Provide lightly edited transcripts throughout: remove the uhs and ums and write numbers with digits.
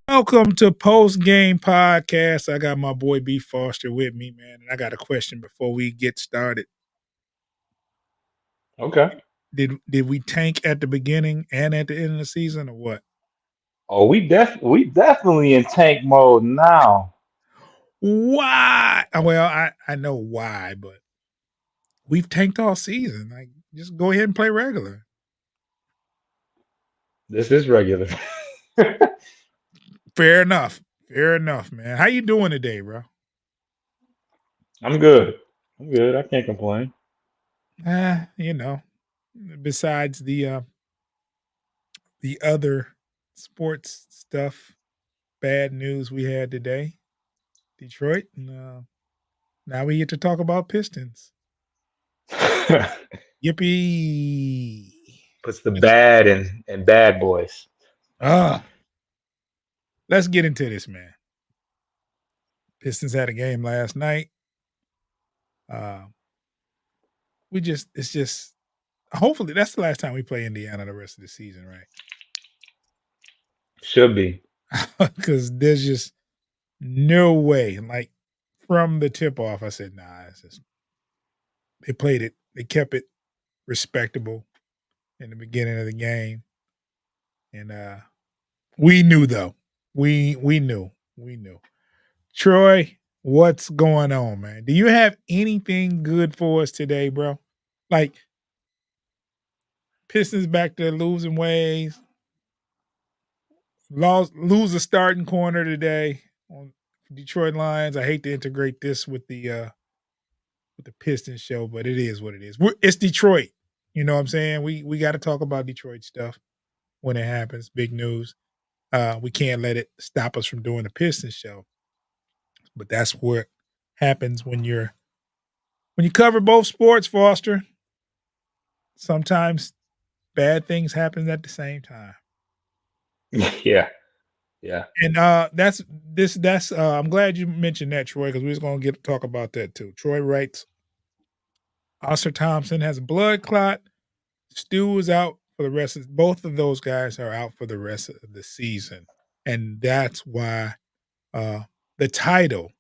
Welcome to Post Game Podcast. I got my boy B Foster with me, man, and I got a question before we get started. Okay. Did we tank at the beginning and at the end of the season, or what? Oh, we definitely in tank mode now. Why? Well, I know why, but we've tanked all season. Like, just go ahead and play regular. This is regular. Fair enough. Fair enough, man. How you doing today, bro? I'm good. I'm good. I can't complain. You know, besides the other sports stuff, bad news we had today, Detroit, and now we get to talk about Pistons. Yippee! Puts the bad and bad boys. Ah, let's get into this, man. Pistons had a game last night. Uh, it's just hopefully that's the last time we play Indiana the rest of the season, right? Should be. Because there's just no way. Like from the tip off, I said, nah, they played it, they kept it respectable in the beginning of the game. And we knew though. We knew. We knew. Troy, what's going on, man? Do you have anything good for us today, bro? Like Pistons back to losing ways. Lose a starting corner today on Detroit Lions. I hate to integrate this with the Pistons show, but it is what it is. It's Detroit. You know what I'm saying? We got to talk about Detroit stuff when it happens. Big news. We can't let it stop us from doing the Pistons show. But that's what happens when you cover both sports, Foster. Sometimes bad things happen at the same time. Yeah. Yeah. And that's I'm glad you mentioned that, Troy, because we was gonna get to talk about that too. Troy writes, Oscar Thompson has a blood clot. Stu is out for the rest of both of those guys are out for the rest of the season. And that's why the title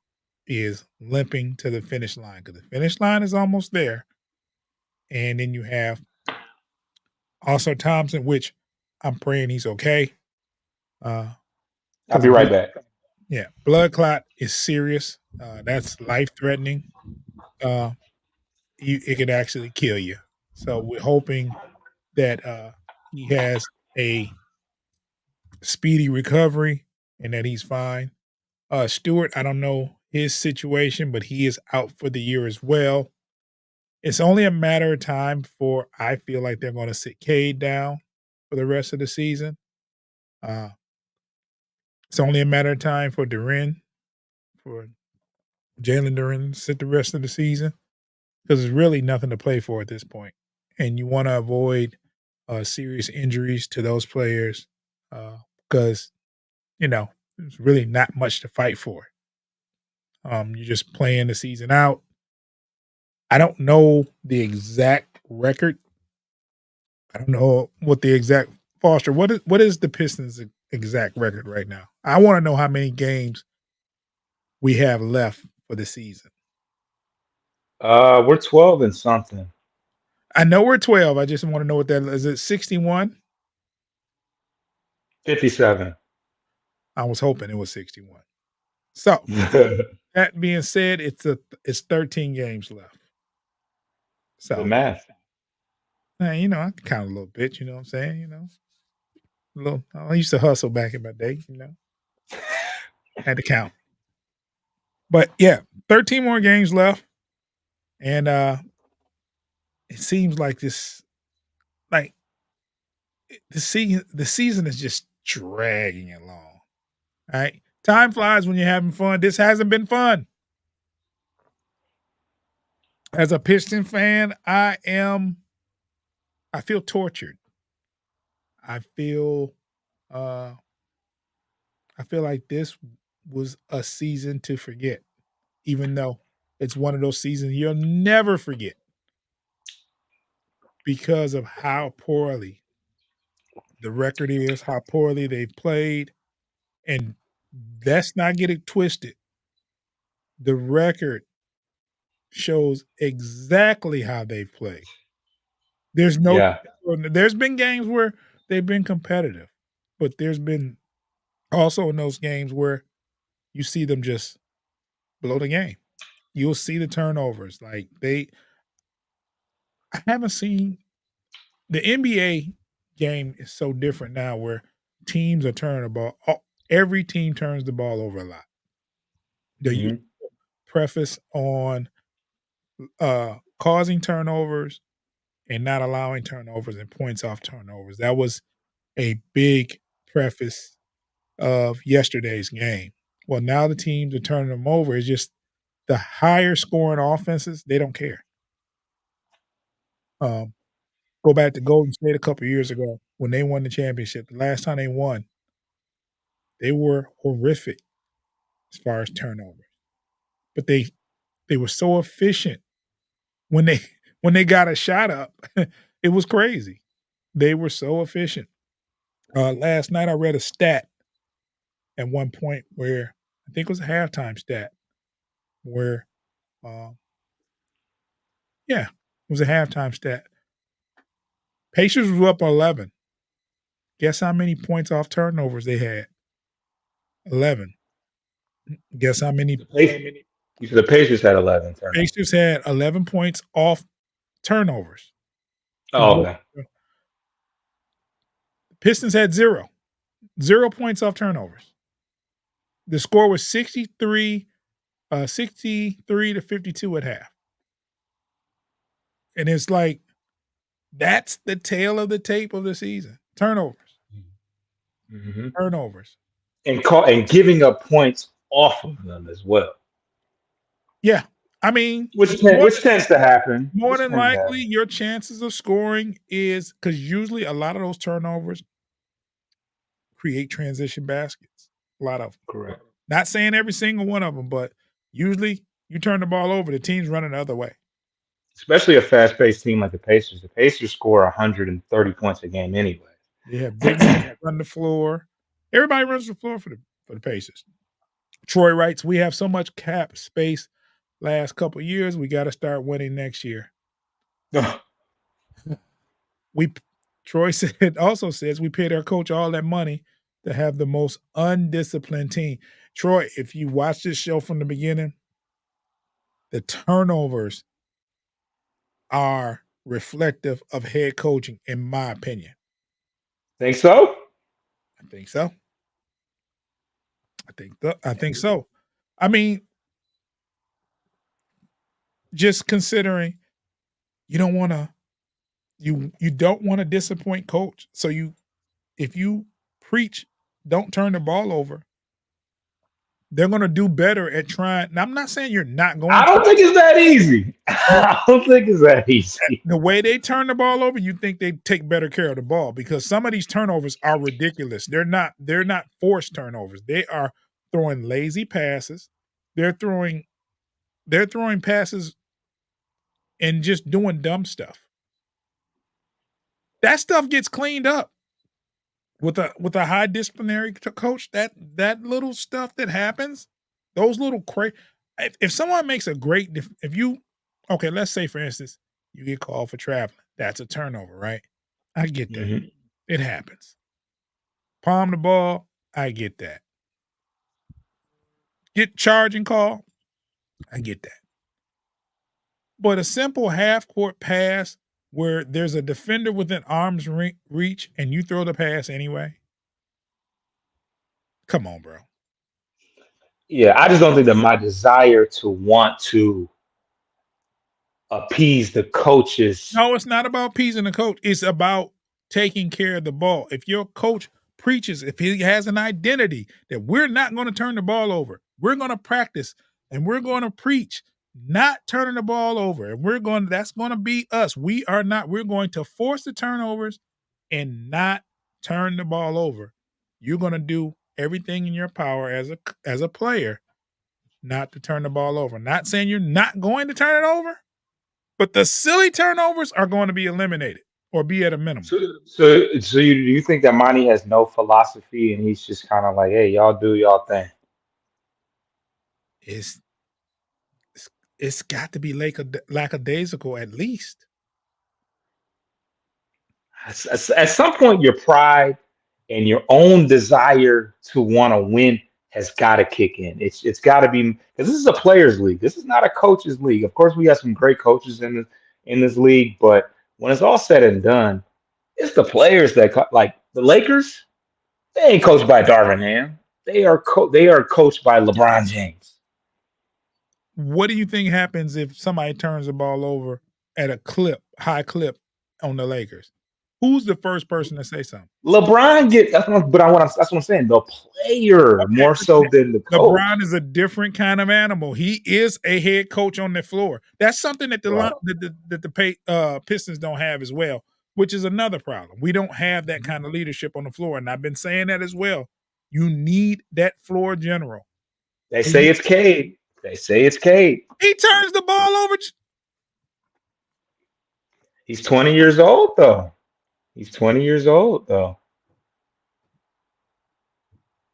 is limping to the finish line, because the finish line is almost there. And then you have also Thompson, which I'm praying he's okay. I'll be right back. Yeah, blood clot is serious. That's life threatening. It could actually kill you. So we're hoping that he has a speedy recovery and that he's fine. Stewart, I don't know his situation, but he is out for the year as well. It's only a matter of time before I feel like they're going to sit Cade down for the rest of the season. It's only a matter of time for Jalen Duren to sit the rest of the season, because there's really nothing to play for at this point. And you want to avoid serious injuries to those players because, there's really not much to fight for. You're just playing the season out. I don't know the exact record. I don't know what the exact Foster. What is the Pistons' exact record right now? I want to know how many games we have left for the season. We're 12 and something. I know we're 12. I just want to know what that is. It 61? 57. I was hoping it was 61. So that being said, it's 13 games left. So the math. I can count a little bit, you know what I'm saying? I used to hustle back in my day, Had to count. But yeah, 13 more games left. And it seems like this, like the season is just dragging along. Right? Time flies when you're having fun. This hasn't been fun. As a Piston fan, I feel tortured. I feel uh I feel like this was a season to forget, even though it's one of those seasons you'll never forget because of how poorly the record is, how poorly they played, and let's not get it twisted. The record shows exactly how they've played. There's no Yeah. there's been games where they've been competitive, but there's been also in those games where you see them just blow the game. You'll see the turnovers. Like I haven't seen the NBA game is so different now where teams are turning the ball. Every team turns the ball over a lot. They used Hmm. to preface on causing turnovers and not allowing turnovers and points off turnovers. That was a big preface of yesterday's game. Well, now the teams are turning them over. It's just the higher scoring offenses, they don't care. Um, Go back to Golden State a couple years ago when they won the championship. The last time they won, they were horrific as far as turnovers, but they were so efficient when they when they got a shot up. It was crazy. They were so efficient. Last night I read a stat at one point where I think it was a halftime stat where, uh, yeah, it was a halftime stat. Pacers were up 11. Guess how many points off turnovers they had? 11. Guess how many The Pacers, you said the Pacers had 11 turnovers. Pacers had 11 points off turnovers Oh, compared okay. to the Pistons had 0. 0 points off turnovers. The score was 63 to 52 at half. And it's like that's the tail of the tape of the season. Turnovers. Hmm. Turnovers. And giving up points off of them as well, Yeah. I mean, which tends to happen. more Which than tends to likely, happen. your chances of scoring is because usually a lot of those turnovers create transition baskets. A lot of 'em. Correct. Not saying every single one of them, but usually you turn the ball over, the team's running the other way. Especially a fast-paced team like the Pacers. The Pacers score 130 points a game anyway. They have big men run the floor. Everybody runs the floor for the Pacers. Troy writes, "We have so much cap space last couple years. We got to start winning next year." We Troy said also says we paid our coach all that money to have the most undisciplined team. Troy, if you watch this show from the beginning, the turnovers are reflective of head coaching, in my opinion. Think so? I think so. I think so. I mean, just considering you don't want to you don't want to disappoint coach. So if you preach don't turn the ball over, they're going to do better at trying. Now I'm not saying you're not going I to, don't think it's that easy. but I don't think it's that easy. the way they turn the ball over, you think they take better care of the ball because some of these turnovers are ridiculous. They're not forced turnovers. They are throwing lazy passes. They're throwing they're throwing passes and just doing dumb stuff. That stuff gets cleaned up with a high disciplinary coach. That little stuff that happens, those little if someone makes a great if you okay, let's say for instance you get called for traveling, that's a turnover, right? I get that. Hmm. It happens. Palm the ball, I get that. Get charging call, I get that. But a simple half court pass where there's a defender within arm's reach and you throw the pass anyway. Come on, bro. Yeah, I just don't think that my desire to want to appease the coaches. No, it's not about appeasing the coach. It's about taking care of the ball. If your coach preaches, if he has an identity that we're not going to turn the ball over, we're going to practice and we're going to preach not turning the ball over. And that's going to be us. We're going to force the turnovers and not turn the ball over. You're going to do everything in your power as a player not to turn the ball over. Not saying you're not going to turn it over, but the silly turnovers are going to be eliminated or be at a minimum. Do you think that Monty has no philosophy and he's just kind of like, hey, y'all do y'all thing? It's it's, it's got to be lackadaisical at least. At some point, your pride and your own desire to want to win has got to kick in. It's got to be because this is a players' league. This is not a coaches' league. Of course, we have some great coaches in this league, but when it's all said and done, it's the players that like the Lakers. They ain't coached by Darvin Ham. They are coached by LeBron James. What do you think happens if somebody turns the ball over at a high clip on the Lakers? Who's the first person to say something? LeBron get that's what I'm saying. The player Okay, more so than the coach, LeBron is a different kind of animal. He is a head coach on the floor. That's something that bro. the Pistons don't have as well, which is another problem. We don't have that Mhm. kind of leadership on the floor, and I've been saying that as well. You need that floor general. They And say it's Cade. They say it's Cade. he turns the ball over. He's 20 years old though. He's 20 years old though.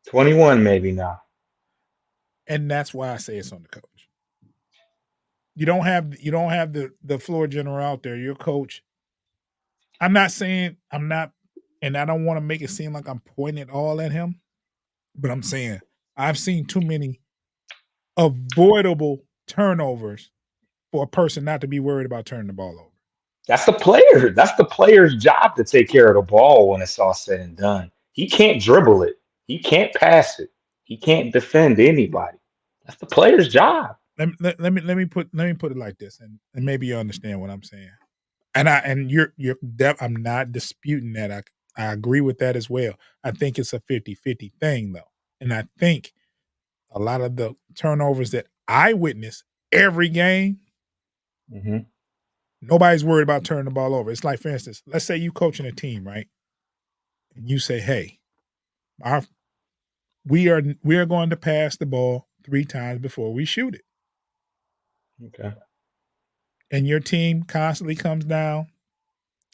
21 maybe now. And that's why I say it's on the coach. You don't have the floor general out there. Your coach. I'm not saying I'm not, and I don't want to make it seem like I'm pointing it all at him, but I'm saying I've seen too many avoidable turnovers for a person not to be worried about turning the ball over. That's the player. That's the player's job to take care of the ball when it's all said and done. He can't dribble it. He can't pass it. He can't defend anybody. That's the player's job. Let me put it like this, and maybe you understand what I'm saying. And I'm not disputing that. I agree with that as well. I think it's a 50-50 thing though. And I think a lot of the turnovers that I witness every game, Hmm. nobody's worried about turning the ball over. It's like, for instance, let's say you coaching a team, right? And you say, "Hey, our we are going to pass the ball 3 times before we shoot it." Okay. And your team constantly comes down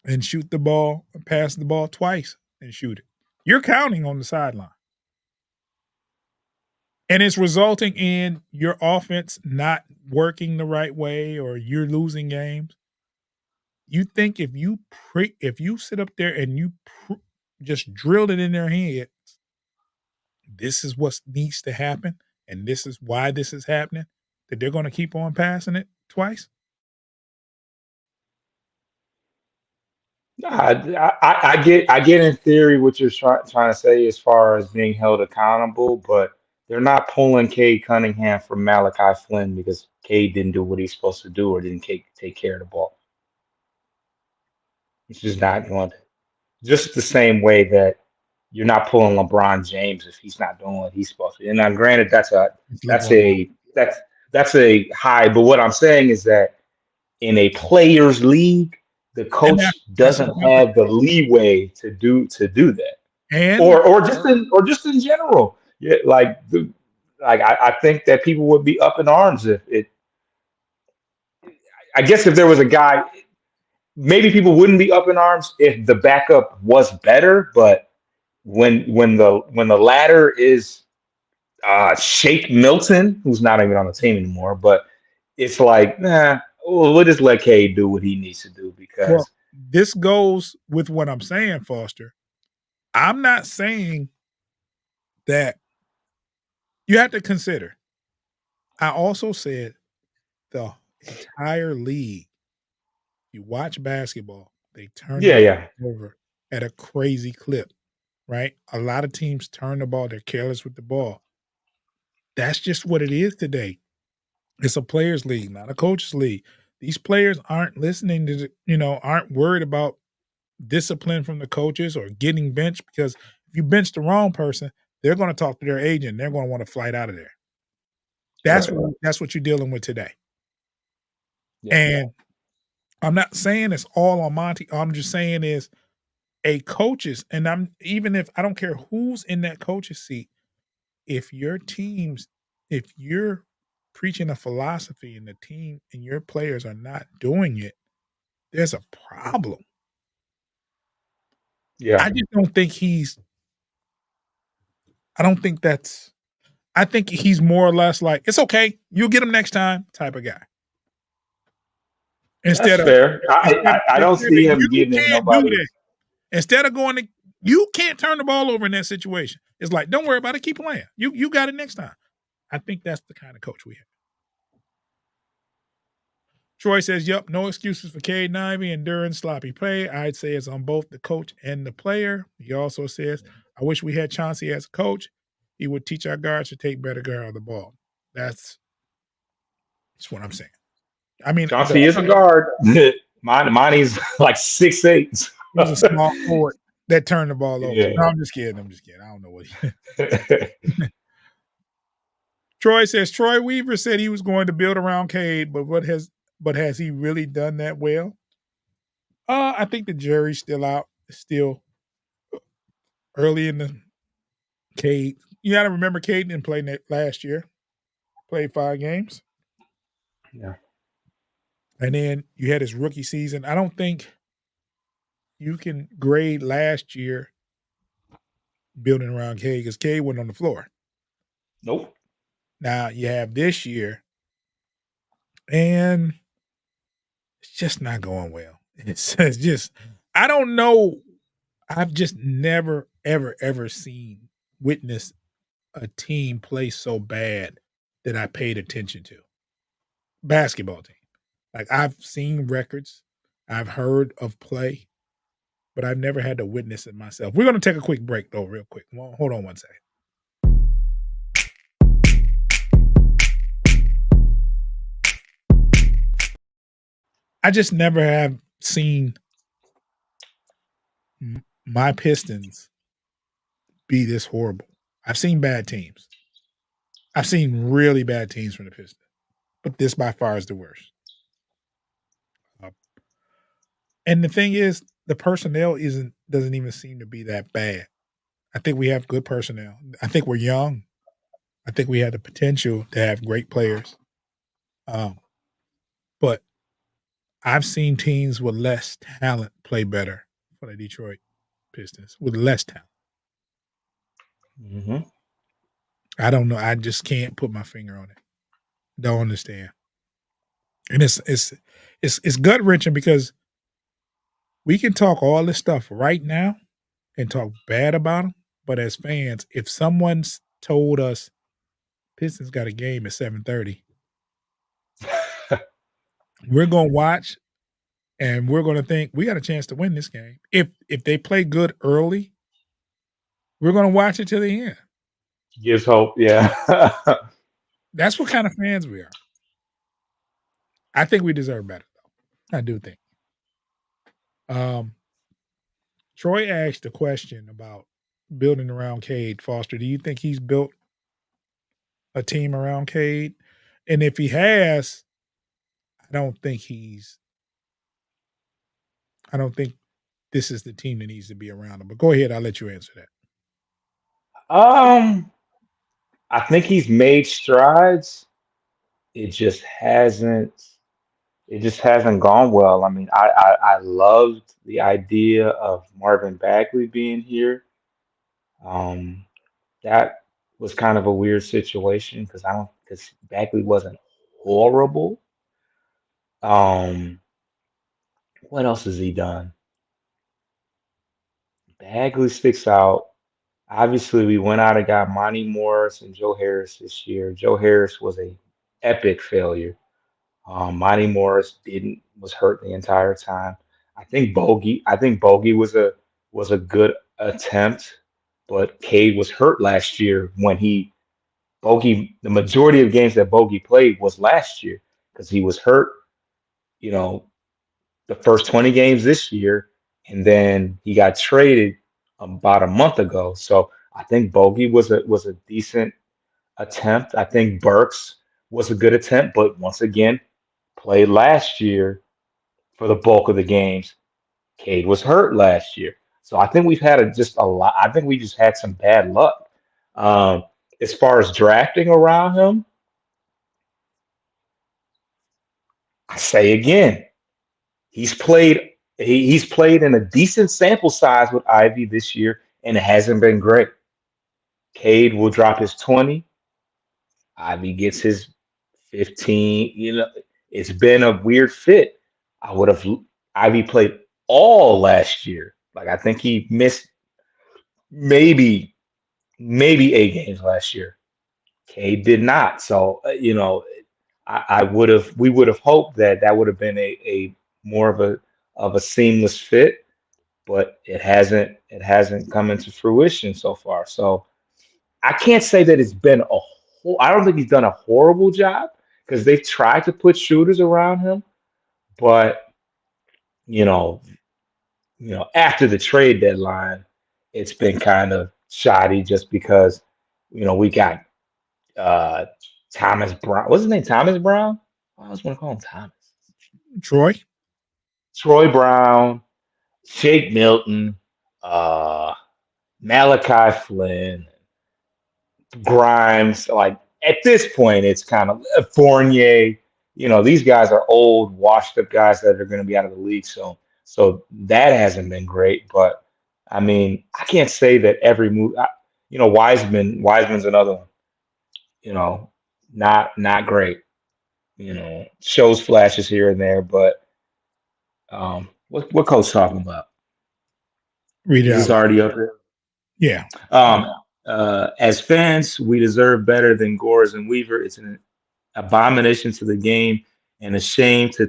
and shoot the ball, pass the ball twice and shoot it. You're counting on the sideline. And it's resulting in your offense not working the right way or you're losing games. You think if you sit up there and just drilled it in their head, this is what needs to happen, and this is why this is happening, that they're going to keep on passing it twice? I get in theory what you're trying to say as far as being held accountable, but they're not pulling Cade Cunningham from Malachi Flynn because Cade didn't do what he's supposed to do or didn't take care of the ball. It's just not going to. Just the same way that you're not pulling LeBron James if he's not doing what he's supposed to. And now, granted, It's that's LeBron. a that's that's a high. But what I'm saying is that in a players' league, the And coach that's doesn't another have the leeway to do that, and or just in general. Yeah, I think that people would be up in arms if it. I guess if there was a guy, maybe people wouldn't be up in arms if the backup was better. But when the latter is Shake Milton, who's not even on the team anymore, but it's like, nah, we'll just let Cade do what he needs to do well, because this goes with what I'm saying, Foster. I'm not saying that you have to consider. I also said the entire league, you watch basketball, they turn the yeah, ball yeah. over at a crazy clip, right? A lot of teams turn the ball, they're careless with the ball. That's just what it is today. It's a players' league, not a coaches' league. These players aren't listening to aren't worried about discipline from the coaches or getting benched because if you bench the wrong person, they're going to talk to their agent. They're going to want to flight out of there. Right. That's what you're dealing with today. Yeah. And I'm not saying it's all on Monty. All I'm just saying is a coaches, and I'm even if I don't care who's in that coach's seat, if your teams, if you're preaching a philosophy and the team and your players are not doing it, there's a problem. Yeah. I just don't think I don't think that's I think he's more or less like, "It's okay, you'll get him next time," type of guy. That's Instead of fair. I don't see him "You getting in can't do that." nobody's. Instead of going to you can't turn the ball over in that situation. It's like, "Don't worry about it, keep playing. You got it next time." I think that's the kind of coach we have. Troy says, "Yep, no excuses for Cade Ivey and Duran's sloppy play. I'd say it's on both the coach and the player." He also says, "I wish we had Chauncey as a coach. He would teach our guards to take better care of the ball." That's that's what I'm saying. I mean, Chauncey is a guard. Monty's like 6'8". he's a small forward that turned the ball over. Yeah. No, I'm just kidding. I'm just kidding. I don't know what he Troy says Troy Weaver said he was going to build around Cade, but has he really done that well? I think the jury's still out. It's still early in the Cade. You got to remember Cade didn't play last year. Played 5 games, Yeah. and then you had his rookie season. I don't think you can grade last year building around Cade because Cade wasn't on the floor. Nope. Now you have this year, and it's just not going well. It's just I don't know. I've just never, ever, ever seen witness a team play so bad that I paid attention to. Basketball team. Like I've seen records, I've heard of play, but I've never had to witness it myself. We're gonna take a quick break though, real quick. Well, hold on one second. I just never have seen my Pistons be this horrible. I've seen bad teams. I've seen really bad teams from the Pistons, but this by far is the worst. And the thing is, the personnel doesn't even seem to be that bad. I think we have good personnel. I think we're young. I think we have the potential to have great players. Um, but I've seen teams with less talent play better for the Detroit Pistons with less talent. Hmm. I don't know. I just can't put my finger on it. Don't understand. And it's gut wrenching because we can talk all this stuff right now and talk bad about them, but as fans, if someone's told us Pistons got a game at 7:30, we're gonna watch and we're gonna think we got a chance to win this game. If they play good early, we're gonna watch it till the end. Gives hope. Yeah. That's what kind of fans we are. I think we deserve better though. I do think. Um, Troy asked a question about building around Cade Foster. Do you think he's built a team around Cade? And if he has, I don't think he's I don't think this is the team that needs to be around him. But go ahead, I'll let you answer that. um, I think he's made strides. It just hasn't. It just hasn't gone well. I mean, I loved the idea of Marvin Bagley being here. Um, that was kind of a weird situation because I don't because Bagley wasn't horrible. Um, what else has he done? Bagley sticks out. Obviously, we went out and got Monty Morris and Joe Harris this year. Joe Harris was a epic failure. Monty Morris didn't was hurt the entire time. I think Bogey was a good attempt, but Cade was hurt last year when he Bogey. The majority of games that Bogey played was last year because he was hurt. You know, the first 20 games this year. and then he got traded about a month ago. So I think Bogey was a decent attempt. I think Burks was a good attempt, but once again, played last year for the bulk of the games. Cade was hurt last year. So I think we've had just a lot. I think we just had some bad luck. Um, as far as drafting around him, I say again, he's played he's played in a decent sample size with Ivy this year, and it hasn't been great. Cade will drop his 20. Ivy gets his 15. It's been a weird fit. I would have Ivy played all last year. Like I think he missed maybe maybe 8 games last year. Cade did not. So I would have we would have hoped that that would have been a more of a seamless fit, but it hasn't come into fruition so far. So I can't say that it's been I don't think he's done a horrible job because they've tried to put shooters around him, but you know, after the trade deadline, it's been kind of shoddy just because we got uh Thomas Brown. What's his name? Thomas Brown? I always want to call him Thomas. Troy. Troy Brown, Shake Milton, uh Malachi Flynn, Grimes. Like at this point, it's kind of Fournier. These guys are old, washed up guys that are going to be out of the league. So that hasn't been great. But I mean, I can't say that every move. Wiseman's another one. You know, not great. Shows flashes here and there, but what coach talking about? Read it Is this out. already up there? Yeah. Um, as fans, we deserve better than Gores and Weaver. It's an abomination to the game and a shame to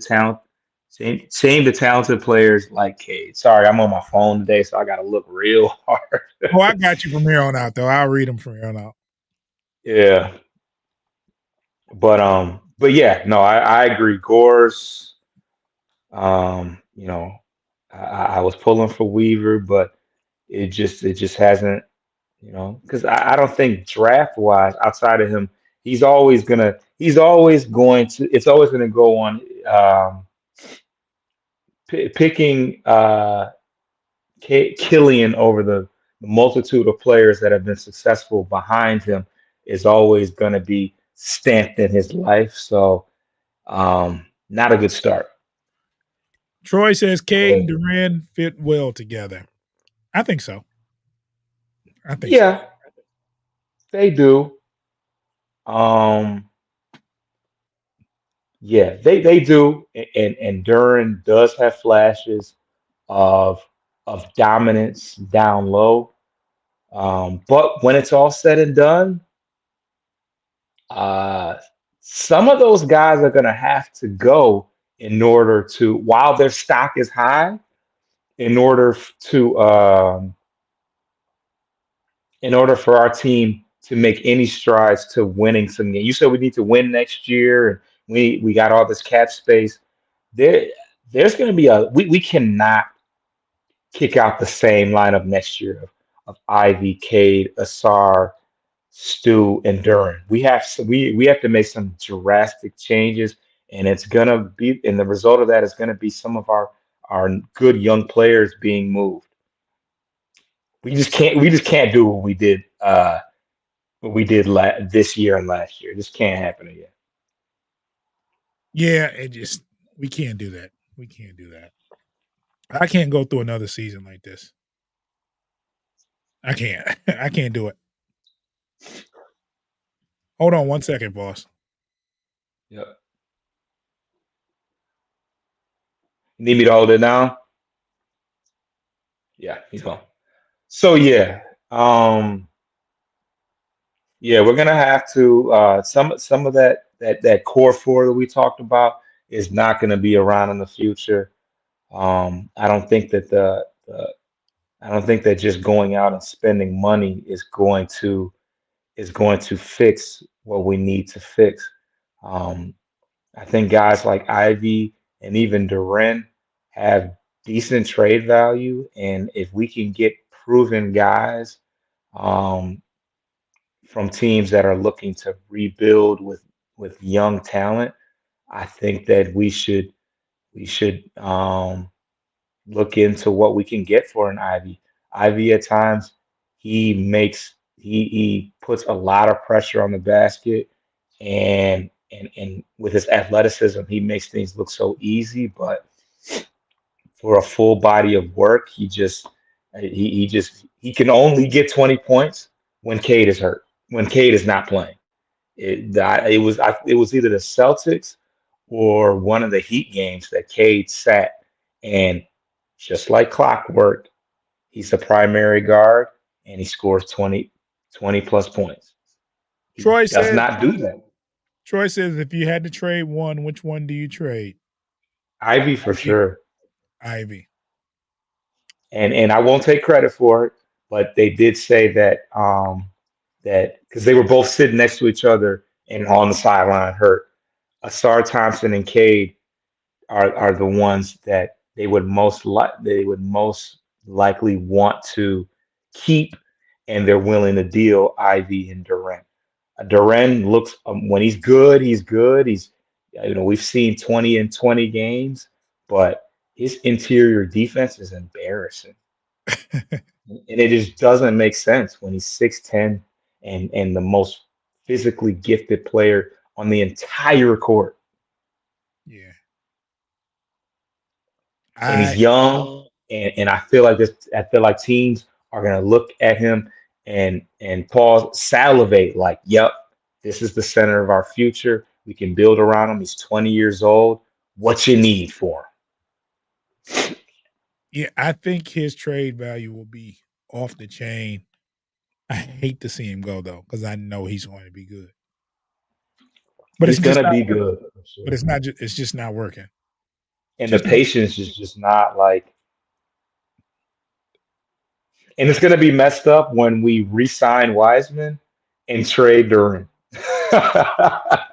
shame to talented players like Cade. Sorry, I'm on my phone today, so I got to look real hard. Oh, I got you from here on out, though. I'll read them from here on out. Yeah, but yeah, no, I agree. Gores, um, you know, I was pulling for Weaver, but it just hasn't. Because I don't think draft wise, outside of him, he's always going to, it's always going to go on picking Killian over the multitude of players that have been successful behind him is always going to be stamped in his life. So, not a good start. Troy says Go Cade and ahead. Duran fit well together. I think so. I think so. Yeah, they do. Um, yeah, they do, and Duran does have flashes of dominance down low. But when it's all said and done, uh, some of those guys are going to have to go in order to, while their stock is high, in order in order for our team to make any strides to winning some games. You said we need to win next year, and we got all this cap space. There, there's going to be we cannot kick out the same lineup next year of Ivy, Cade, Asar, Stu, and Duran. We have to make some drastic changes, and it's gonna be and the result of that is gonna be some of our good young players being moved. We just can't do what we did this year and last year. This can't happen again. Yeah, we can't do that. We can't do that. I can't go through another season like this. I can't. I can't do it. Hold on one second, boss. Yep. Need me to hold it down? Yeah, he's gone. So um, yeah, we're gonna have to some of that core four that we talked about is not gonna be around in the future. I don't think that I don't think that just going out and spending money is going to fix what we need to fix. Um, I think guys like Ivy and even Duren have decent trade value, and if we can get proven guys um, from teams that are looking to rebuild with young talent, I think that we should look into what we can get for an Ivy. Ivy at times he puts a lot of pressure on the basket, and with his athleticism he makes things look so easy, but for a full body of work he can only get 20 points when Cade is hurt, when Cade is not playing. It was either the Celtics or one of the Heat games that Cade sat, and just like clockwork, he's a primary guard and he scores 20 plus points. He Troy does says not do that. Troy says if you had to trade one, which one do you trade? Ivy for Ivy. sure. Ivy. And I won't take credit for it, but they did say that that because they were both sitting next to each other and on the sideline hurt. Asar Thompson and Cade are the ones that they would most likely want to keep, and they're willing to deal Ivy and Durant. Durant looks when he's good, he's good. We've seen 20 and 20 games, but his interior defense is embarrassing, and it just doesn't make sense when he's 6'10" and the most physically gifted player on the entire court. Yeah. And he's I young, and I feel like teams are gonna look at him and pause, salivate, like, yep, this is the center of our future. We can build around him. He's 20 years old. What you need for I think his trade value will be off the chain. I hate to see him go though, because I know he's going to be good. him? But it's He's just gonna not be working. good for But sure. it's just not working. And the Just not patience is just not like, and it's gonna be messed up when we re-sign Wiseman and trade Duran. that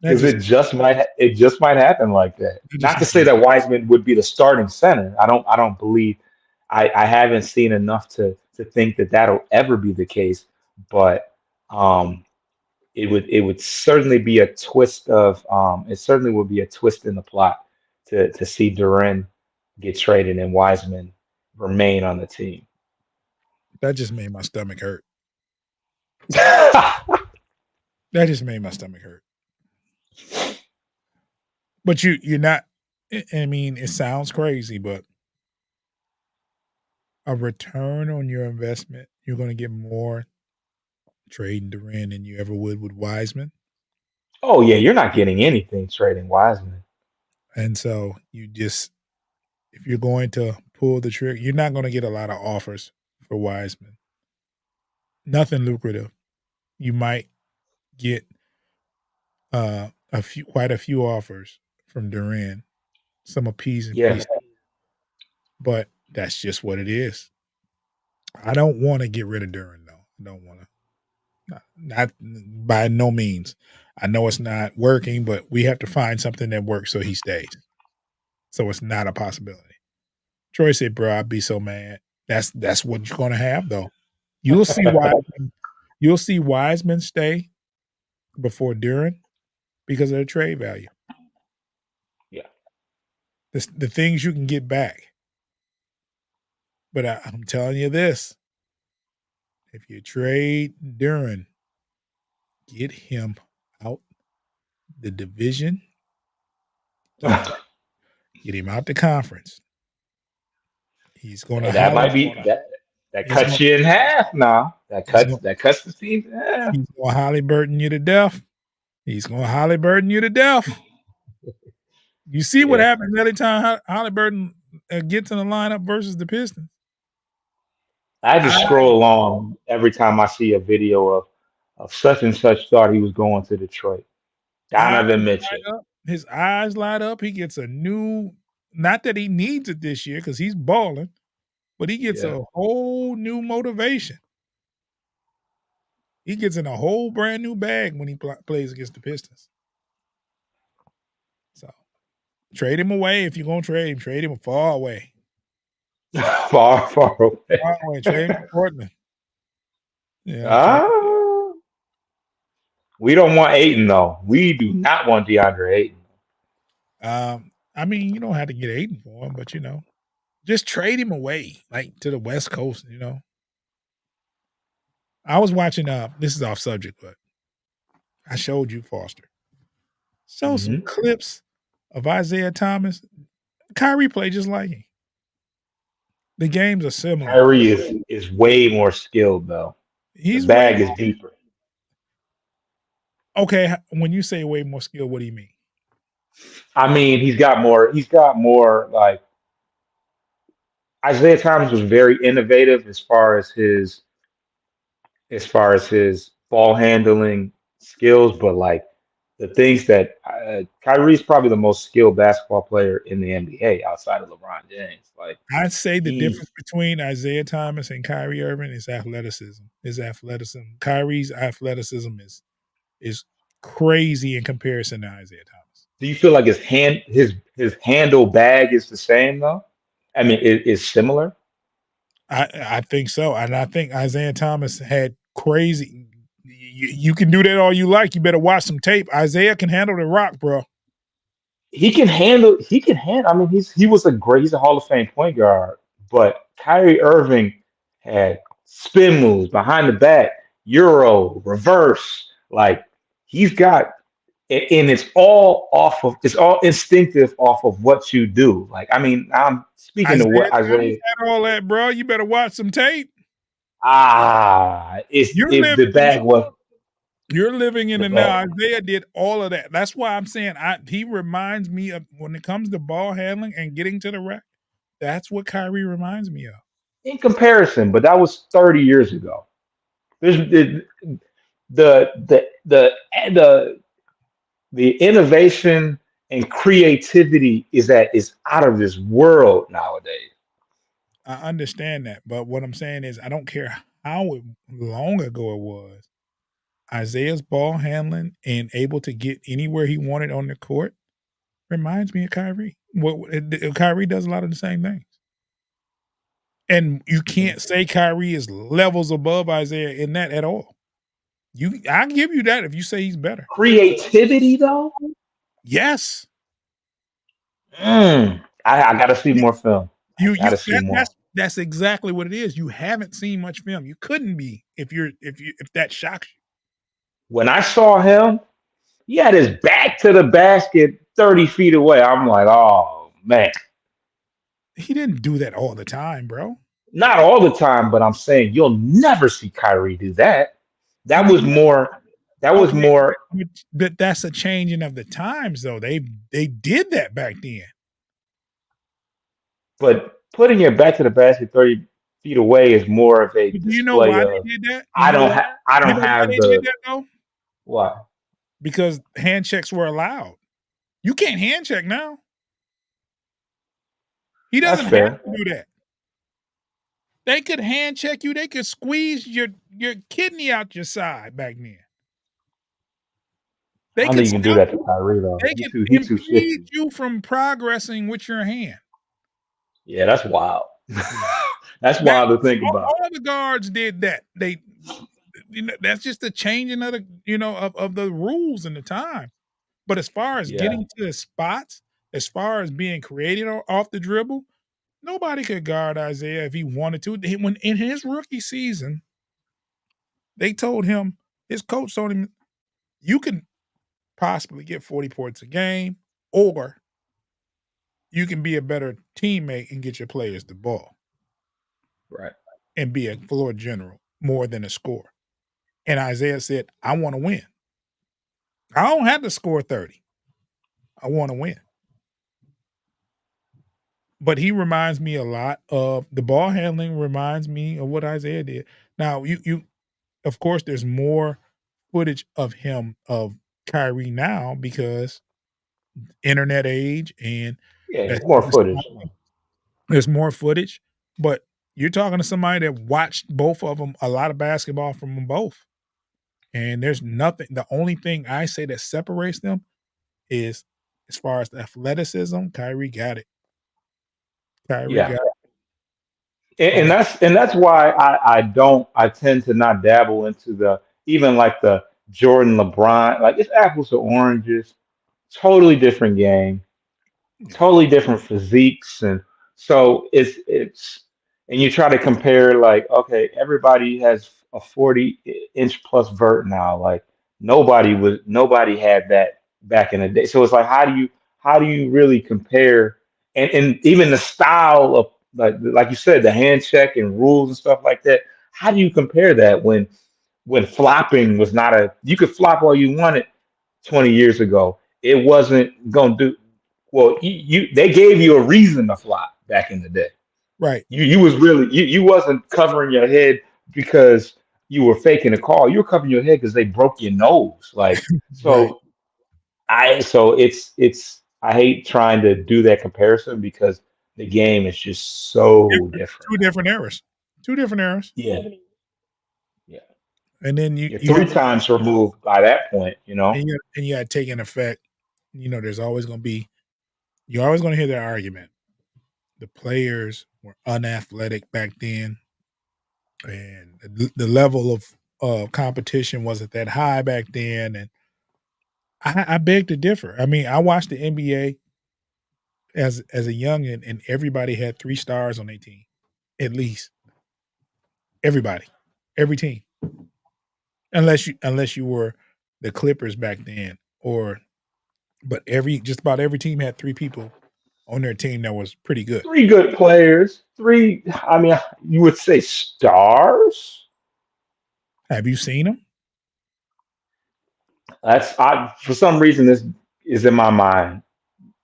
Because just it just might happen like that. that just Not to not say work. that Wiseman would be the starting center. I don't believe I haven't seen enough to think that that'll ever be the case. But um, it would certainly be a twist of it certainly would be a twist in the plot to see Duran get traded and Wiseman remain on the team. That just made my stomach hurt. That just made my stomach hurt. But you're not. I mean, it sounds crazy, but a return on your investment, you're going to get more trading Durant than you ever would with Wiseman. Oh yeah, you're not getting anything trading Wiseman. And so you just, if you're going to pull the trigger, you're not going to get a lot of offers for Wiseman. Nothing lucrative. You might get quite a few offers from Durant, some appeasing Yeah, pieces, but that's just what it is. I don't want to get rid of Durant though. I don't want to. Not by no means. I know it's not working, but we have to find something that works so he stays. So it's not a possibility. Troy said, "Bro, I'd be so mad." That's what you're gonna have though. You'll see Wiseman. You'll see Wiseman stay before Duran because of the trade value. yeah. The things you can get back. But I'm telling you this: if you trade Duran, get him out the division, get him out the conference. He's going to Hey, that holler. might be that He's cuts going. you in half now. He's going. That cuts the team in half. He's going to Halliburton you to death. He's going to Halliburton you to death. You see what Yeah. happens every time Halliburton gets in the lineup versus the Pistons. I I just scroll along every time I see a video of such and such thought he was going to Detroit. eyes Donovan Mitchell. light up. His eyes light up. He gets a new. Not that he needs it this year because he's balling, but he gets Yeah. a whole new motivation. He gets in a whole brand new bag when he plays against the Pistons. So Trade him away if you're gonna trade him. Trade him far away. Far, far away. Far away. Trade him to Portland. Yeah, trade. Ah, we don't want Aiton though. We do not want DeAndre Ayton. I mean, you don't have to get Aiden for him, but just trade him away, like to the West Coast. I was watching. This is off subject, but I showed you Foster. Show some Hmm. clips of Isaiah Thomas. Kyrie played just like him. The games are similar. Kyrie is way more skilled though. The He's way bag is deeper. okay. When you say way more skill, what do you mean? I mean, he's got more. He's got more. Like Isaiah Thomas was very innovative as far as his ball handling skills, but like the things that Kyrie's probably the most skilled basketball player in the NBA outside of LeBron James. Like I'd say the he's difference between Isaiah Thomas and Kyrie Irving is athleticism. Kyrie's athleticism is crazy in comparison to Isaiah Thomas. Do you feel like his handle bag is the same though? I mean, it is similar. I think so, and I think Isaiah Thomas had crazy. You can do that all you like. You better watch some tape. Isaiah can handle the rock, bro. He can handle. He can handle. I mean, he's a Hall of Fame point guard. But Kyrie Irving had spin moves behind the back, euro, reverse. Like he's got, and it's all instinctive off of what you do. Like I mean, I'm speaking to Isaiah what Thomas Isaiah. had all that, bro. You better watch some tape. It's You're if the living. bag was You're living in the the now. bag. Isaiah did all of that. That's why I'm saying he reminds me of when it comes to ball handling and getting to the rack. That's what Kyrie reminds me of. In comparison, but that was 30 years ago. There's the the innovation and creativity is out of this world nowadays. I understand that, but what I'm saying is I don't care long ago it was. Isaiah's ball handling and able to get anywhere he wanted on the court reminds me of Kyrie. Kyrie does a lot of the same things. And you can't say Kyrie is levels above Isaiah in that at all. I give you that if you say he's better. Creativity though, Yes. I got to see more film. I You got you to see more. that's exactly what it is. You haven't seen much film. You couldn't be if that shocks you. When I saw him, he had his back to the basket 30 feet away. I'm like, oh man. He didn't do that all the time, bro. Not all the time, but I'm saying you'll never see Kyrie do that. I That was mean, more. That was okay, more. but that's a changing of the times, though. They did that back then. But putting it back to the basket 30 feet away is more of a But do you know display why of they did that? You know why? I You don't know why have they did the that though? what. Because hand checks were allowed. You can't hand check now. He That's doesn't have fair. to do that. They could hand check you. They could squeeze your kidney out your side back then. I They don't think could you can do stop that to you. Kyrie though. They could He too impede shifty. you from progressing with your hand. Yeah, that's wild. Yeah. That's That wild to think about. all the guards did that. That's just the changing of of the rules and the time. But as far as Yeah. getting to the spots, as far as being creative off the dribble, nobody could guard Isaiah if he wanted to. When in his rookie season, they told him, his coach told him, you can possibly get 40 points a game, or you can be a better teammate and get your players the ball Right. and be a floor general more than a scorer. And Isaiah said, I want to win. I don't have to score 30. I want to win. But he reminds me a lot of the ball handling reminds me of what Isaiah did. Now, you of course there's more footage of him of Kyrie now because internet age and Yeah, that's more just footage. there's more footage, but you're talking to somebody that watched both of them, a lot of basketball from them both. And there's nothing the only thing I say that separates them is as far as athleticism, Kyrie got it. Kyrie Yeah. got it as And far as that's why I tend to not dabble into the even like the Jordan LeBron, like it's apples to oranges, totally different game, yeah, totally different physiques, and so it's and you try to compare like, okay, everybody has a 40-inch plus vert now, like nobody had that back in the day. So it's like, how do you really compare, and even the style of, like you said, the hand check and rules and stuff like that, how do you compare that when flopping was not a, you could flop all you wanted 20 years ago, it wasn't going to do well. They gave you a reason to flop back in the day. right, You was really, you wasn't covering your head because you were faking a call. You were covering your head because they broke your nose. Like, right. so it's I hate trying to do that comparison because the game is just so Different different 2 now. different eras. 2 different eras. Yeah, yeah. And then You're you three have times removed by that point. You know, and you gotta take in effect, there's always gonna be you're always gonna hear that argument. The players were unathletic back then, and the level of competition wasn't that high back then, and I beg to differ. I mean, I watched the NBA as a youngin, and everybody had 3 stars on their team, at least. Everybody. Every team. Unless you were the Clippers back then, or but just about every team had 3 people on their team that was pretty good. three good players. Three. I mean, you would say stars. Have you seen them? For some reason this is in my mind.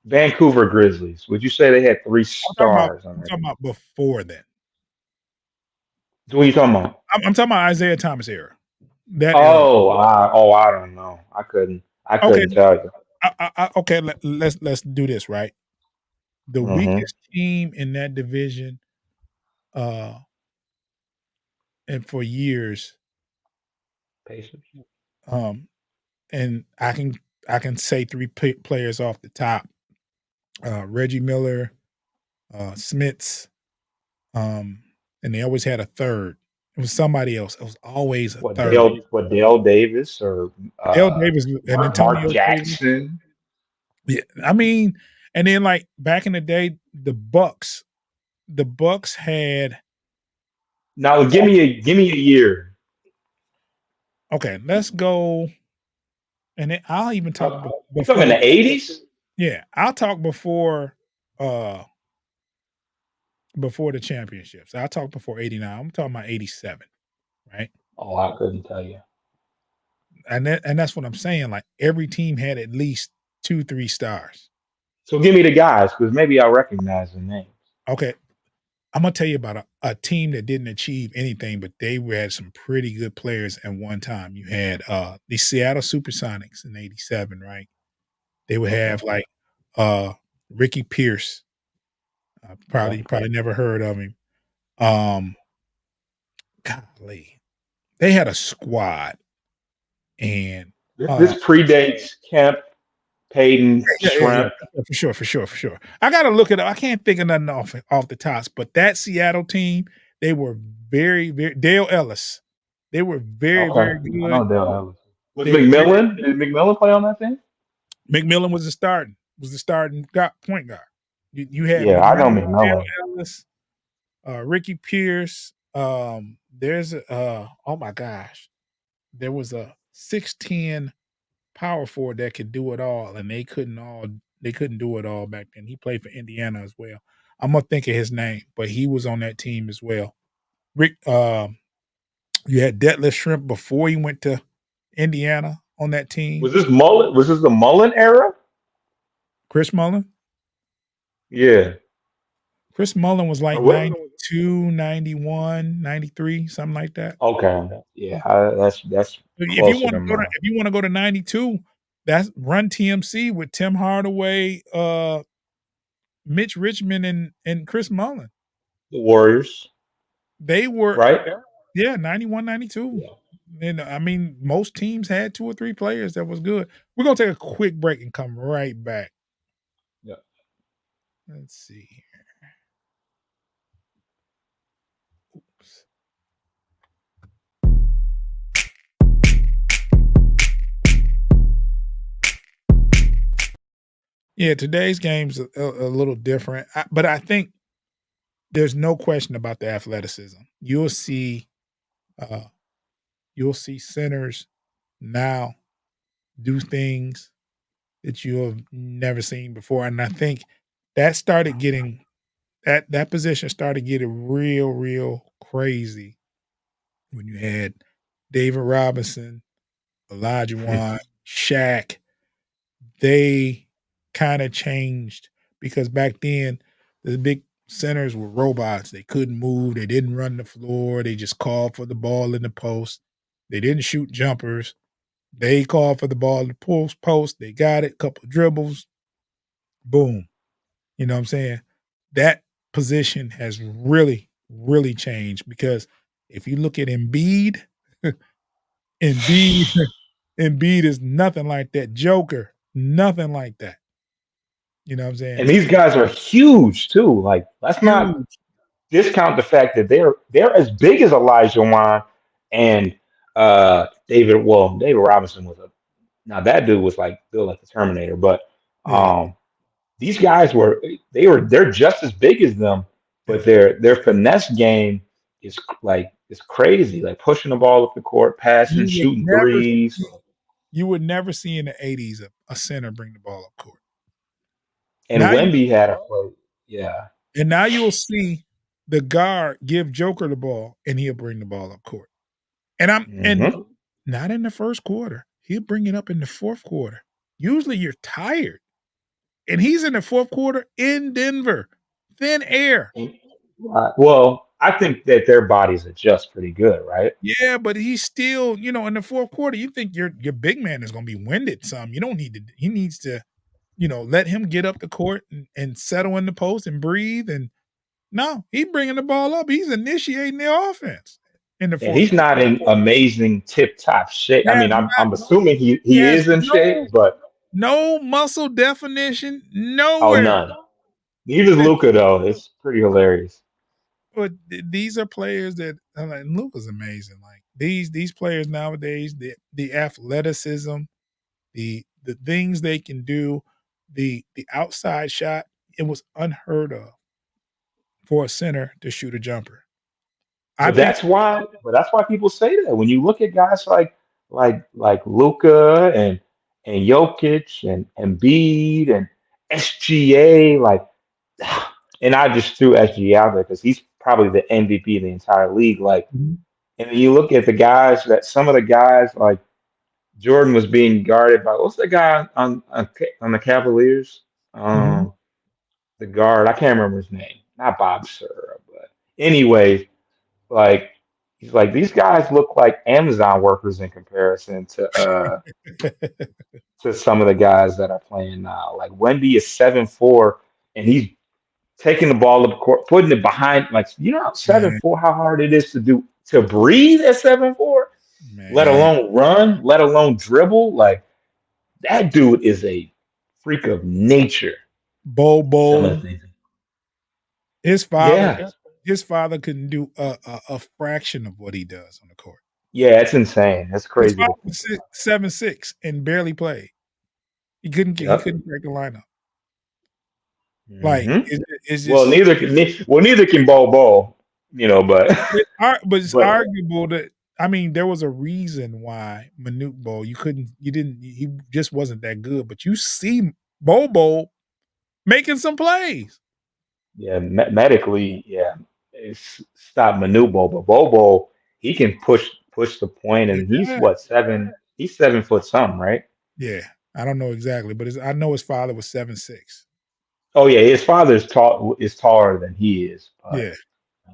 Vancouver Grizzlies. Would you say they had three stars on I'm their talking team? about before then. What are you talking about? I'm talking about Isaiah Thomas era, that era. I don't know. I Okay, couldn't tell you. okay, let's do this, right? The Hmm. weakest team in that division, uh, and for years, Pacers. um, and I can say 3 players off the top, Reggie Miller, Smits, um, and they always had a third. It was somebody else. It was always a third. What Dale Davis or Dale Davis and Mark Antonio Davis. Jackson? Yeah, I mean, and then, like, back in the day, the Bucks had Now give me a year. okay, let's go, and then I'll even talk You talking before. the 80s? Yeah, I'll talk uh, before the championships. I'll talk before '89. I'm talking about '87, right? Oh, I couldn't tell you. And that's what I'm saying, like, every team had at least 2, 3 stars. So give me the guys because maybe I'll recognize the names. Okay, Imma tell you about a team that didn't achieve anything, but they had some pretty good players at one time. You had, the Seattle Supersonics in '87, right? They would Okay. have, like, uh, Ricky Pierce, Okay. probably never heard of him. Um, golly, they had a squad and, This predates Kemp, Payton, yeah, Shrimp. for sure. I gotta look it up. I can't think of nothing off the tops, but that Seattle team, they were very, very Dale Ellis. They were very, Okay. very I good. know Dale Ellis. Was They were very McMillan? Did McMillan play on that team? McMillan was the starting point guard. You had Yeah, I know McMillan, Dale McMillan. Ellis, Ricky Pierce, there's oh my gosh, there was a 6'10" power forward that could do it all, and they couldn't do it all back then. He played for Indiana as well. I'm gonna think of his name, but he was on that team as well. Rick, you had Detlef Shrimp before he went to Indiana on that team. Was this Mullen? Was this the Mullen era? Chris Mullin. Yeah. Chris Mullin was like Or what? 92, 91, 93, something like that. Okay. Yeah, that's If you closer want to than go to mine. if you want to go to 92, that's Run TMC with Tim Hardaway, Mitch Richmond, and Chris Mullin. The Warriors, They were right? yeah, 91, 92. Yeah. And I mean, most teams had 2 or 3 players that was good. We're gonna take a quick break and come right back. Let's see here. Oops. Yeah, today's game's a little different, but I think there's no question about the athleticism. Uh, you'll see centers now do things that you have never seen before, and I think that started getting that position started getting real crazy when you had David Robinson, Elijah Wan, Shaq. They kinda changed because back then, the big centers were robots. They couldn't move, they didn't run the floor, they just called for the ball in the post. They didn't shoot jumpers. They called for the ball in the post, they got it, couple dribbles, boom. You know what I'm saying? That position has really changed because if you look at Embiid, Embiid Embiid is nothing like that. Joker, nothing like that. You know what I'm saying? And these guys are huge too. Like, let's not Huge. discount the fact that they're as big as Elijah Wan and David. Well, David Robinson was a now that dude was like built like the Terminator, but Yeah, um, these guys they're just as big as them, but yeah. their finesse game is crazy. Like pushing the ball up the court, passing, You would shooting never threes, see you would never see in the '80s a center bring the ball up court. and Now you Wemby had a play. Yeah, and now you'll see the guard give Joker the ball, and he'll bring the ball up court. And hmm not in the first quarter. He'll bring it up in the fourth quarter. Usually you're tired, and he's in the fourth quarter in Denver. Thin air. Well, I think that their bodies adjust pretty good, right? Yeah, but he's still, in the fourth quarter, you think your big man is gonna be winded some. You don't need to he needs to, let him get up the court and settle in the post and breathe, and no, he bringing the ball up. He's initiating the offense in the And fourth he's quarter. not in amazing tip top shape. I Has mean, not I'm assuming he he has is in shape, but no muscle definition oh, nowhere. none. Neither But Luca though. It's pretty hilarious. these are players that like Luka's amazing. Like these players nowadays, the athleticism, the things they can do, the outside shot, it was unheard of for a center to shoot a jumper. I think But that's why people say that when you look at guys like Luca and Jokic and Embiid and SGA, like, and I just threw SGA out there because he's probably the MVP of the entire league. Like, Mhm, and then you look at the guys that some of the guys like Jordan was being guarded by what's the guy on the Cavaliers? mhm. Um, the guard, I can't remember his name. Not Bob Sir, but anyway, like he's like these guys look like Amazon workers in comparison to some of the guys that are playing now. Like Wemby is 7'4", and he's taking the ball up court, putting it behind. Like you know, 7'4", how hard it is to breathe at 7'4", let Man, alone run, let alone dribble. Like that dude is a freak of nature. Some of Bobo, the things. his father Yeah, his father couldn't do a fraction of what he does on the court. yeah, it's insane. That's His crazy father to think was about. 7'6" and barely played. He Yep. couldn't break the lineup. Like, hmm it's Well, just neither can Bobo, but but it's but arguable that I mean, there was a reason why Manute Bol you didn't he just wasn't that good, but you see Bobo making some plays. yeah, medically, yeah, it's stop Manubo, but Bobo he can push the point, and he's Yeah. what 7? He's 7 foot something, right? Yeah. I don't know exactly, but I know his father was 7'6". Oh yeah, his father's tall is taller than he is, but Yeah,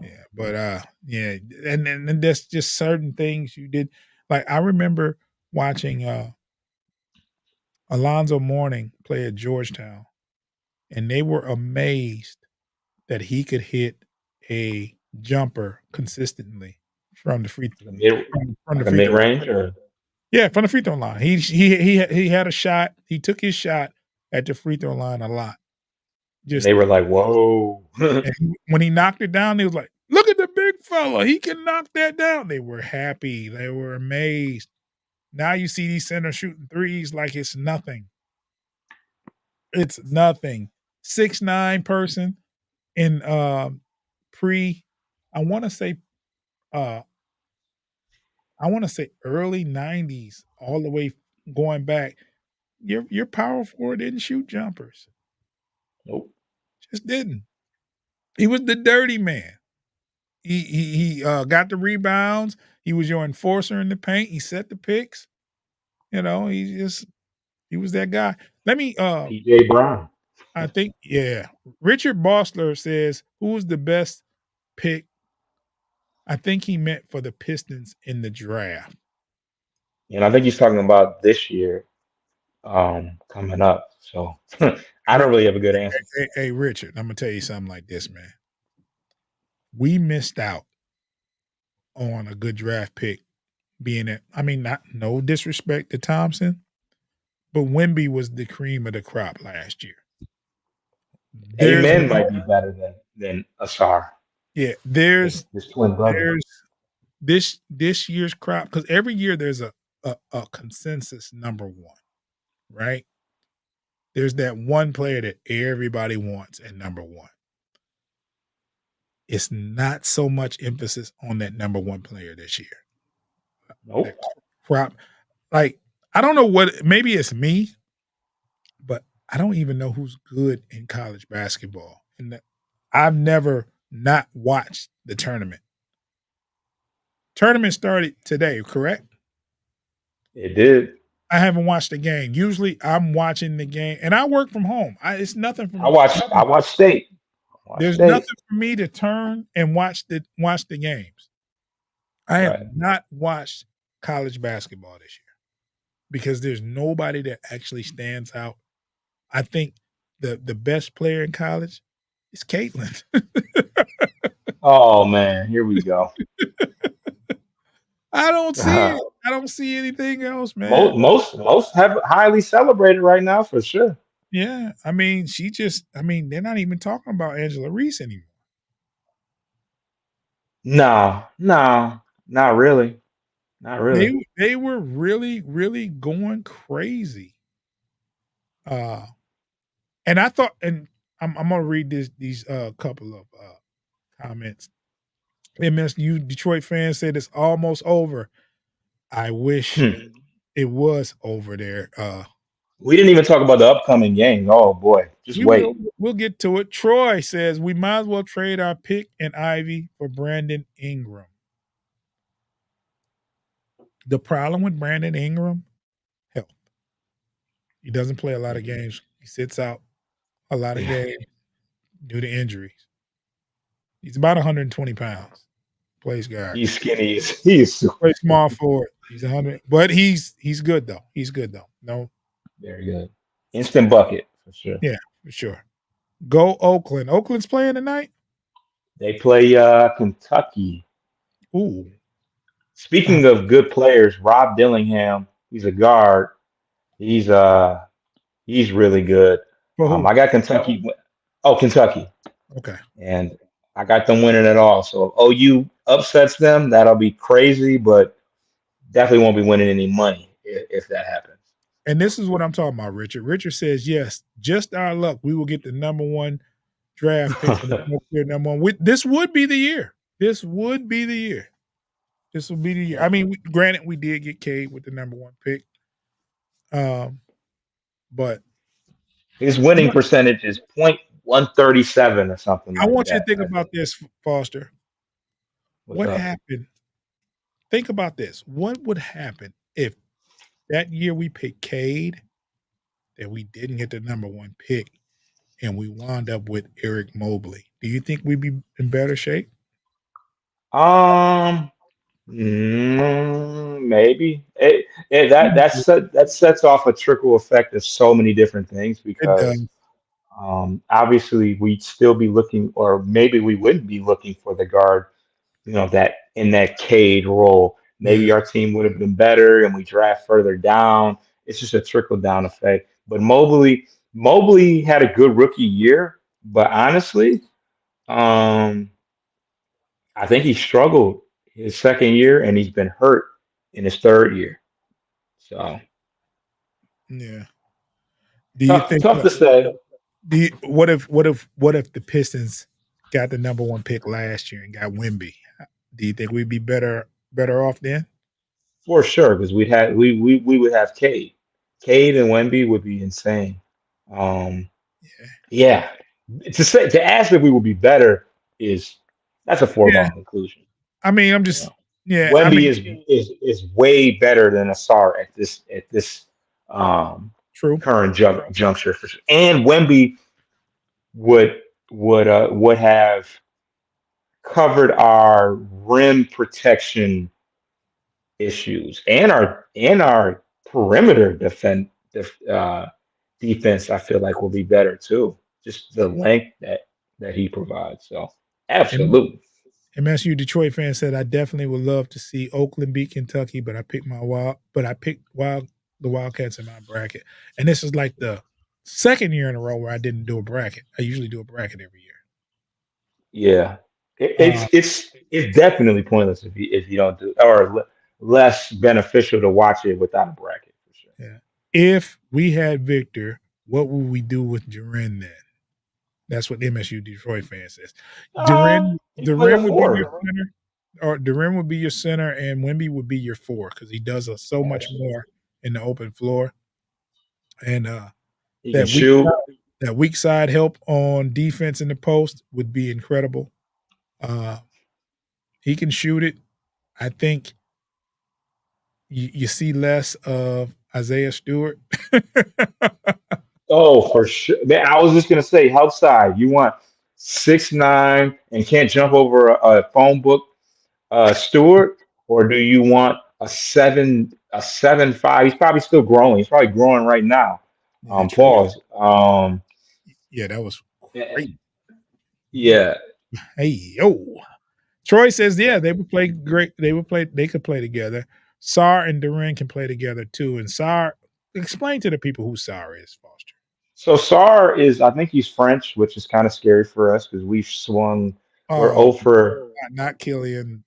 yeah, but, yeah, and there's just certain things you did like, I remember watching, Alonzo Mourning play at Georgetown, and they were amazed that he could hit a jumper consistently from the free like a mid from the like a free mid throw. range or Yeah, from the free throw line. He had a shot. He took his shot at the free throw line a lot. And Just they were like, "Whoa." and when he knocked it down, they was like, "Look at the big fella, he can knock that down." They were happy, they were amazed. Now you see these centers shooting threes like it's nothing. It's nothing. 6'9" person in, pre I wanna say, uh, I wanna say early '90s all the way going back. Your power forward didn't shoot jumpers. Nope. Just didn't. He was the dirty man. He got the rebounds. He was your enforcer in the paint. He set the picks. You know, he was that guy. Let me PJ Brown. I think yeah. Richard Bostler says who was the best pick? I think he meant for the Pistons in the draft. And I think he's talking about this year coming up. So I Ri- don't really have a good answer for Hey, Richard, I'm gonna tell you something like this, man. We missed out on a good draft pick being it. I mean, not no disrespect to Thompson, but Wemby was the cream of the crop last year. that. There's Amen no might be better than Asar, yeah, his twin brother. there's this year's crop because every year there's a consensus number one, right? There's that one player that everybody wants at number one. It's not so much emphasis on that number one player this year. Nope. That crop, like I don't know what. Maybe it's me, but I don't even know who's good in college basketball. I've never not watched the tournament. Tournament started today, correct? It did. I haven't watched the game. Usually, I'm watching the game, and I work from home. It's nothing I from watched nothing. I watched State. I watched There's State. nothing for me to turn and watch the games. I have Right. not watched college basketball this year because there's nobody that actually stands out. I think the best player in college is Caitlin. Oh man, here we go. I don't see it. I don't see anything else, man. most have highly celebrated right now for sure. Yeah, I mean, they're not even talking about Angela Reese anymore. No, no, not really. Not They really. they were really, really going crazy. Uh, and I thought, and I'm gonna read these couple of comments. MSU Detroit fans said it's almost over. I wish Hmm. it was over there. We didn't even talk about the upcoming game. Oh boy, just We will. wait. We'll get to it. Troy says we might as well trade our pick and Ivy for Brandon Ingram. The problem with Brandon Ingram, health. He doesn't play a lot of games. He sits out a lot of games due to injuries. He's about 120 pounds. Plays guard. He's skinny. He's super Plays small skinny. forward. He's 100, but he's good though. He's good though. No, Very good. Instant bucket for sure. yeah, for sure. Go Oakland. Oakland's playing tonight. They play Kentucky. Ooh, uh, Speaking of good players, Rob Dillingham, he's a guard. He's uh he's really good. for who? I got Kentucky. Oh, Kentucky, Okay. and I got them winning it all. So if OU upsets them, that'll be crazy, but definitely won't be winning any money if that happens. And this is what I'm talking about, Richard. Richard says, yes, just our luck. We will get the number one draft pick and the number one. This would be the year. This would be the year. This would be the year. I mean, granted, we did get Cade with the number one pick. But His I winning want, percentage is .137 or something I like want you to that. think I about think. this, Foster. What's What up? happened? Think about this. What would happen if that year we picked Cade, that we didn't get the number one pick, and we wound up with Eric Mobley? Do you think we'd be in better shape? Um, maybe that sets off a trickle effect of so many different things It does. because obviously we'd still be looking, or maybe we wouldn't be looking for the guard, that in that Cade role. Maybe Yeah. our team would have been better and we draft further down. It's just a trickle down effect. But Mobley had a good rookie year, But honestly, um, I think he struggled his second year, and he's been hurt in his third year. So Yeah. Do you tough, think? tough to say. What if the Pistons got the number one pick last year and got Wimby? Do you think we'd be better off then? For sure, because we would have Cade. Cade and Wemby would be insane. Um, Yeah. yeah, to ask if we would be better is that's a Yeah. foregone conclusion. I mean, I'm You just know, yeah. I Wemby mean, is way better than Asar at this um, true. current juncture for sure. And Wemby would would have covered our rim protection issues and our perimeter defense. I feel like will be better too. Just the length that he provides. So M- absolutely, MSU Detroit fan said I definitely would love to see Oakland beat Kentucky, but I picked the Wildcats in my bracket, and this is like the second year in a row where I didn't do a bracket. I usually do a bracket every year. yeah. Uh, It's definitely pointless if you don't do or less beneficial to watch it without a bracket for sure. yeah. If we had Victor, what would we do with Duran then? That's what MSU Detroit fan says. He play a Duran would be your four. center, or Duran would be your center, and Wimby would be your four because he does so much more in the open floor. And He can that weak shoot. that weak side help on defense in the post would be incredible. Uh, he can shoot it. I think you see less of Isaiah Stewart. Oh, for sure. Man, I was just gonna say, help side. You want 6'9" and can't jump over a phone book, Stewart, or do you want a 7'5"? He's probably still growing. He's probably growing right now. Yeah, Troy. Pause. Yeah, that was Yeah, great. yeah. Hey yo. Troy says, yeah, they would play great. They could play together. Sar and Duran can play together too. And Sar, explain to the people who Sar is, Foster. So Sar is, I think he's French, which is kind of scary for us because we've swung. We're Oh, over not Killian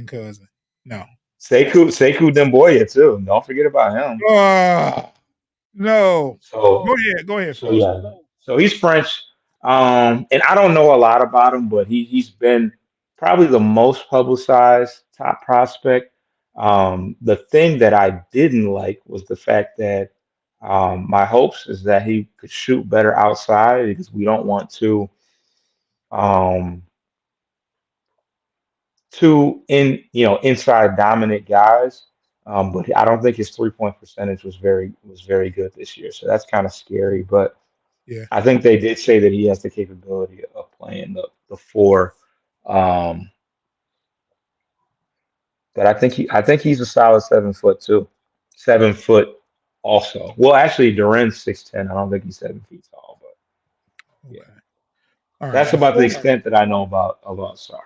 cousin. No. Sekou Demboya too. Don't forget about him. Oh, no. So Go ahead, so Foster. yeah. So he's French. And I don't know a lot about him, but he's been probably the most publicized top prospect. The thing that I didn't like was the fact that my hopes is that he could shoot better outside because we don't want um inside dominant guys. But I don't think his 3-point percentage was very good this year. So that's kind of scary. But Yeah, I think they did say that he has the capability of playing the four. Um, but I think he's a solid 7 foot too. 7 foot also. Well, actually, Duran's 6'10". I don't think he's 7 feet tall, but yeah, okay. All right. that's about the extent that I know about Sar.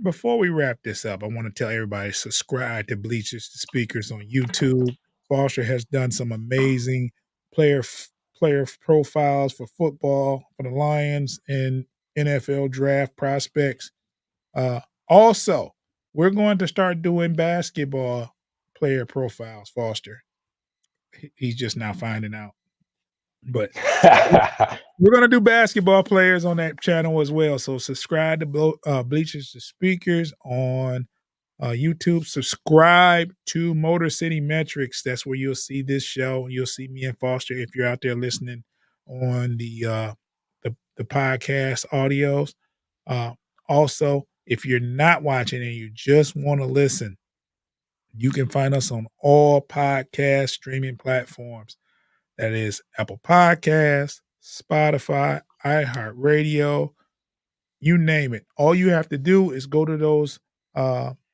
Before we wrap this up, I want to tell everybody subscribe to Bleachers to Speakers on YouTube. Foster has done some amazing player player profiles for football for the Lions and NFL draft prospects. Uh, Also, we're going to start doing basketball player profiles. Foster, he's just now finding out, but we're going to do basketball players on that channel as well. So subscribe to Bleachers to Speakers on YouTube. Subscribe to Motor City Metrics. That's where you'll see this show. You'll see me and Foster if you're out there listening on the podcast audios. Uh, Also, if you're not watching and you just want to listen, you can find us on all podcast streaming platforms. That is Apple Podcasts, Spotify, iHeartRadio, you name it. All you have to do is go to those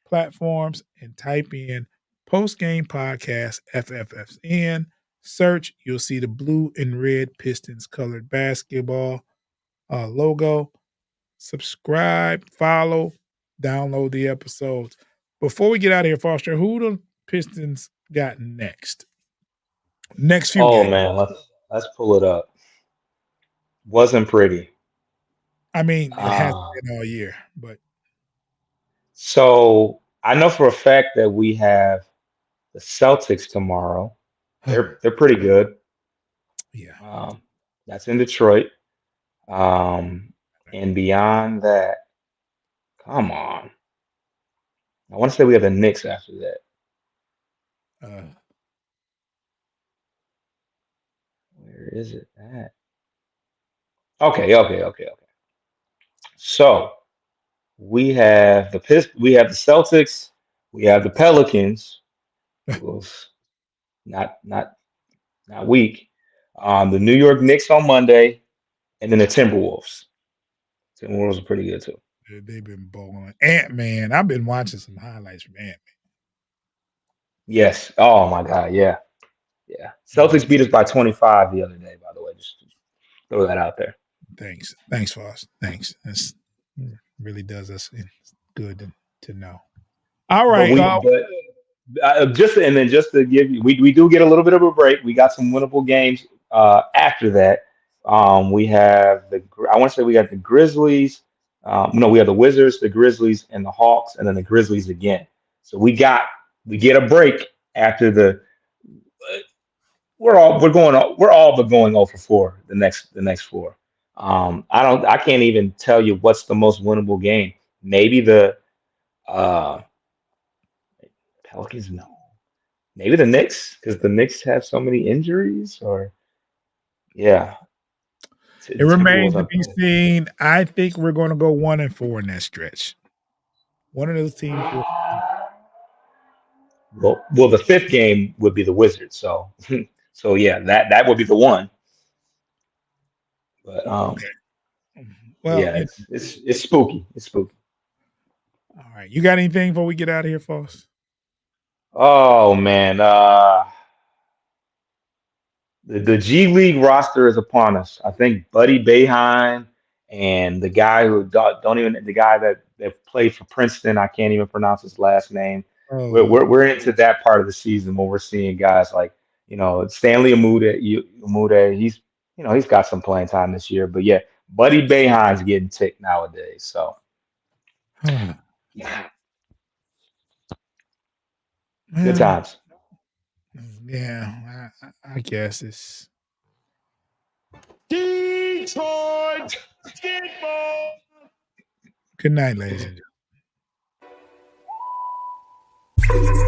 platforms and type in Post Game Podcast FFFN. Search, you'll see the blue and red Pistons colored basketball logo. Subscribe, follow, download the episodes. Before we get out of here, Foster, who the Pistons got next? Next few Oh games. man, let's pull it up. Wasn't pretty. I mean, it hasn't Uh, been all year, but so I know for a fact that we have the Celtics tomorrow. They're pretty good. yeah. Um, that's in Detroit. Um, and beyond that, come on. I want to say we have the Knicks after that. Uh, Where is it at? Okay. So we have the Celtics, we have the Pelicans, who's not not not weak. The New York Knicks on Monday, and then the Timberwolves. Timberwolves are pretty good too. they've been bowling. Ant Man, I've been watching some highlights from Ant Yes. Oh my God. Yeah. Yeah. Man. Celtics beat us by 25 the other day, by the way. Just throw that out there. Thanks, Foss. Thanks. That's really does us good to know. All But right. we but just and then just to give you, we do get a little bit of a break. We got some winnable games after that. We have I want to say we got the Grizzlies. No, we have the Wizards, the Grizzlies, and the Hawks, and then the Grizzlies again. So we get a break after the. We're all but going 0 for 4 the next four. I can't even tell you what's the most winnable game. Maybe the uh Pelicans, no. Maybe the Knicks, because the Knicks have so many injuries, or yeah, It the remains Timberwolves to are be better. seen. I think we're going to go 1-4 in that stretch. One of those teams will. Well, the fifth game would be the Wizards, so so yeah, that would be the one. But Well, yeah, it's spooky. It's spooky. all right. You got anything before we get out of here, Foss? Oh man, the G League roster is upon us. I think Buddy Boeheim and the guy who don't even the guy that played for Princeton. I can't even pronounce his last name. Oh, We're into that part of the season where we're seeing guys like Stanley Amude. He's got some playing time this year, but yeah, Buddy Boeheim's getting ticked nowadays. So yeah, good well, times. yeah. I guess it's. Detroit Skidmore. Good night, ladies and gentlemen.